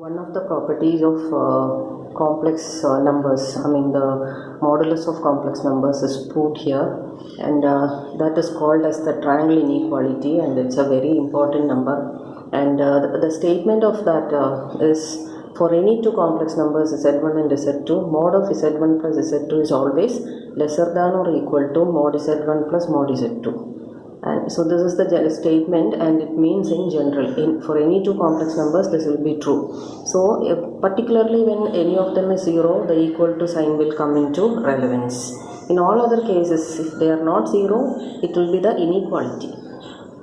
One of the properties of complex numbers, I mean the modulus of complex numbers is proved here, and that is called as the triangle inequality, and it's a very important number. And the statement of that is for any two complex numbers z1 and z2, mod of z1 plus z2 is always lesser than or equal to mod z1 plus mod z2. And so this is the statement, and it means in general for any two complex numbers this will be true. So particularly when any of them is 0, the equal to sign will come into relevance. In all other cases, if they are not 0, it will be the inequality.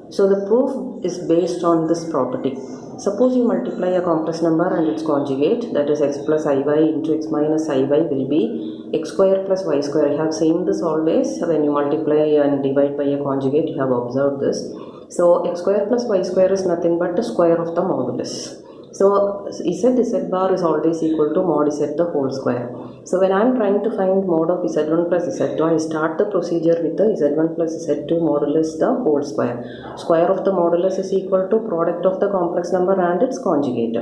So the proof is based on this property. Suppose you multiply a complex number and its conjugate, that is x plus iy into x minus iy will be x square plus y square. I have seen this always when you multiply and divide by a conjugate, you have observed this. So x square plus y square is nothing but the square of the modulus. So z bar is always equal to mod z the whole square. So when I am trying to find mod of z1 plus z2, I start the procedure with the z1 plus z2 modulus the whole square. Square of the modulus is equal to product of the complex number and its conjugate.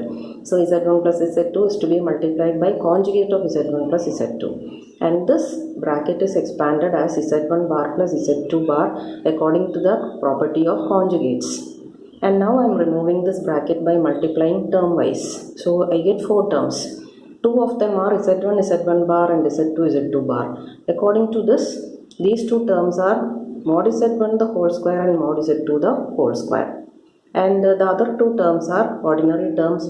So z1 plus z2 is to be multiplied by conjugate of z1 plus z2. And this bracket is expanded as z1 bar plus z2 bar according to the property of conjugates. And now I am removing this bracket by multiplying term wise. So I get 4 terms. 2 of them are z1 z1 bar and z2 z2 bar. According to this, these two terms are mod z1 the whole square and mod z2 the whole square. And the other two terms are ordinary terms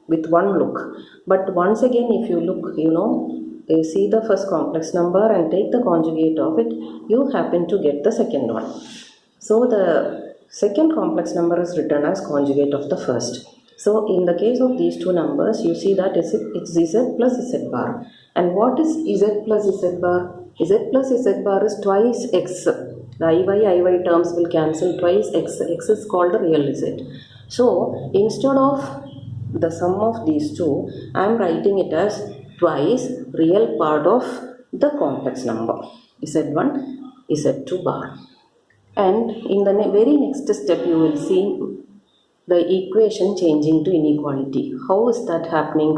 with one look. But once again, if you look, you see the first complex number and take the conjugate of it, you happen to get the second one. So the second complex number is written as conjugate of the first. So in the case of these two numbers, you see that it's z plus z bar. And what is z plus z bar? Z plus z bar is twice x. The iy terms will cancel twice x. X is called the real z. So instead of the sum of these two, I am writing it as twice real part of the complex number z1 z2 bar. And in the very next step, you will see the equation changing to inequality. How is that happening?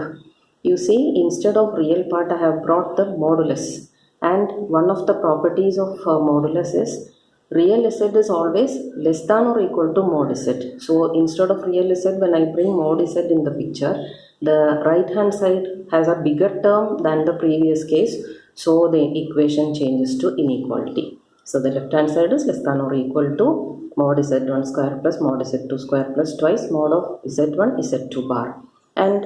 You see, instead of real part, I have brought the modulus. And one of the properties of modulus is real z is always less than or equal to mod z. So instead of real z, when I bring mod z in the picture, the right hand side has a bigger term than the previous case. So the equation changes to inequality. So the left hand side is less than or equal to mod z1 square plus mod z2 square plus twice mod of z1 z2 bar. And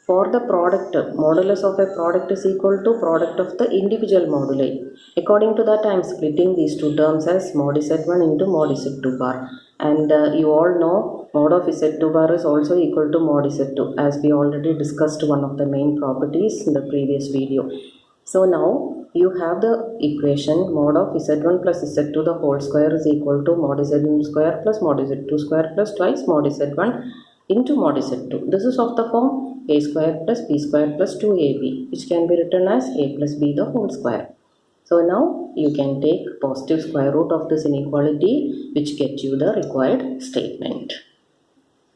for the product, modulus of a product is equal to product of the individual moduli. According to that, I am splitting these two terms as mod z1 into mod z2 bar. And you all know mod of z2 bar is also equal to mod z2, as we already discussed one of the main properties in the previous video. So now you have the equation mod of z1 plus z2 the whole square is equal to mod z1 square plus mod z2 square plus twice mod z1 into mod z2. This is of the form a square plus b square plus 2ab, which can be written as a plus b the whole square. So now you can take positive square root of this inequality, which gets you the required statement.